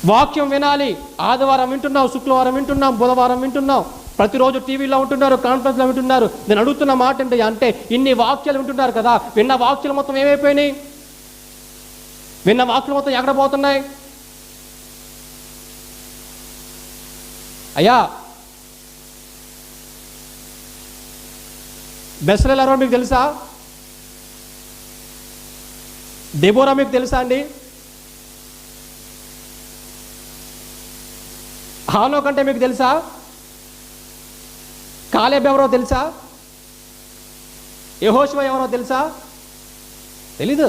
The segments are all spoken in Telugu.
వాక్యం వినాలి. ఆదివారం వింటున్నాం, శుక్రవారం వింటున్నాం, బుధవారం వింటున్నాం, ప్రతిరోజు టీవీలో ఉంటున్నారు, కాన్ఫరెన్స్లో వింటున్నారు. నేను అడుగుతున్న మాట ఏంటి అంటే, ఇన్ని వాక్యాలు వింటున్నారు కదా, విన్న వాక్యాలు మొత్తం ఏమైపోయినాయి? విన్న వాక్యాలు మొత్తం ఎక్కడ పోతున్నాయి? అయ్యా, బెస్లేల్ ఎవరో మీకు తెలుసా? దెబోరా మీకు తెలుసా అండి? హానోక్ అంటే మీకు తెలుసా? కాలేబ్ ఎవరో తెలుసా? యెహోషువ ఎవరో తెలుసా? తెలీదు.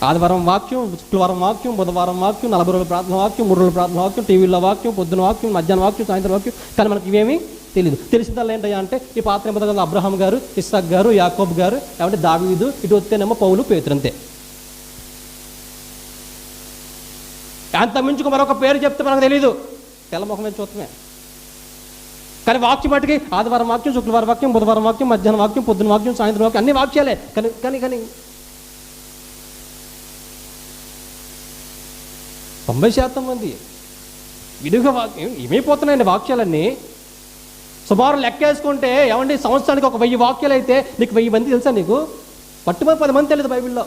ఆదివారం వాక్యం, శుక్రవారం వాక్యం, బుధవారం వాక్యం, 40 రోజుల ప్రార్థన వాక్యం, 3 రోజుల ప్రార్థన వాక్యం, టీవీలో వాక్యం, పొద్దున వాక్యం, మధ్యాహ్నం వాక్యం, సాయంత్రం వాక్యం. కానీ మనకి ఇవేమీ తెలీదు. తెలిసిందల్లా ఏంటయ్యా అంటే, ఈ పాత నిబంధనలో అబ్రహాం గారు, ఇస్సాక్ గారు, యాకోబ్ గారు, లేకపోతే దావీదు, ఇటు వస్తేనేమో పౌలు, పేతురు, అంతే. అంత మించుకు మరొక పేరు చెప్తే మనకు తెలీదు. తెల్లముఖం మీద చూస్తమే. కానీ వాక్యం మటుకి ఆదివారం వాక్యం, శుక్రవారం వాక్యం, బుధవారం వాక్యం, మధ్యాహ్నం వాక్యం, పొద్దున వాక్యం, సాయంత్రం వాక్యం, అన్ని వాక్యాలే. కానీ 90% మంది విడిగా వాక్యం ఏమైపోతున్నాయండి వాక్యాలన్నీ. సుమారు లెక్కేసుకుంటే ఏమండి, సంవత్సరానికి ఒక 1000 వాక్యాలు అయితే నీకు 1000 మంది తెలుసా? నీకు పట్టుమని 10 మంది తెలియదు బైబిల్లో.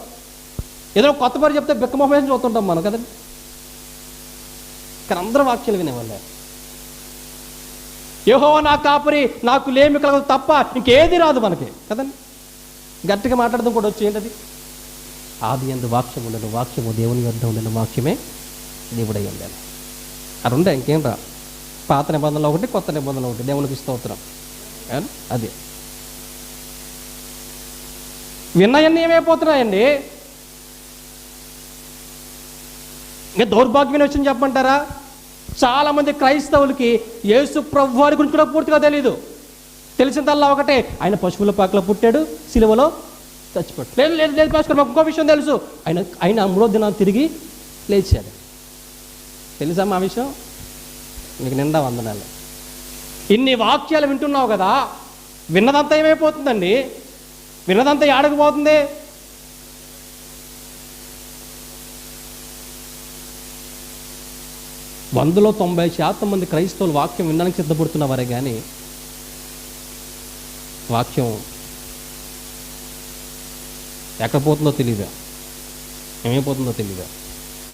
ఏదో కొత్త పేరు చెప్తే బిక్కమొహం వేసి చూస్తుంటాం మనం కదండి. కానీ అందరూ వాక్యాలు వినేవాళ్ళే. యెహోవా నా కాపరి, నాకు లేమి కలగదు తప్ప ఇంకేది రాదు మనకి కదండి. గట్టిగా మాట్లాడడం కూడా వచ్చి ఏంటది? ఆది యందు వాక్యం ఉండను, వాక్యము దేవుని యొద్ద ఉండను, వాక్యమే దేవుడై ఉండాలి. అది ఉండే ఇంకేం రా. పాత నిబంధనలు ఒకటి, కొత్త నిబంధనలు ఒకటి. దేవునికి స్తోత్రం. అదే విన్నయన్నీ ఏమైపోతున్నాయండి? ఇంకా దౌర్భాగ్యమైన విషయం చెప్పమంటారా? చాలామంది క్రైస్తవులకి యేసు ప్రభు వారి గురించి కూడా పూర్తిగా తెలీదు. తెలిసిందల్లా ఒకటే, ఆయన పశువుల పాకలో పుట్టాడు, సిలువలో చచ్చిపోయాడు. లేదు లేదు లేదు పాస్టర్, మాకు ఇంకో విషయం తెలుసు, ఆయన 3వ దినాన్ని తిరిగి లేచాడు. తెలుసా మా విషయం? నీకు నిండా వందనాలు. ఇన్ని వాక్యాలు వింటున్నావు కదా, విన్నదంతా ఏమైపోతుందండి? విన్నదంతా ఏడకపోతుంది? వందలో 90% మంది క్రైస్తవులు వాక్యం వినడానికి సిద్ధపడుతున్నవారే కానీ వాక్యం ఎక్కడ పోతుందో తెలీదు, ఏమైపోతుందో తెలీదు.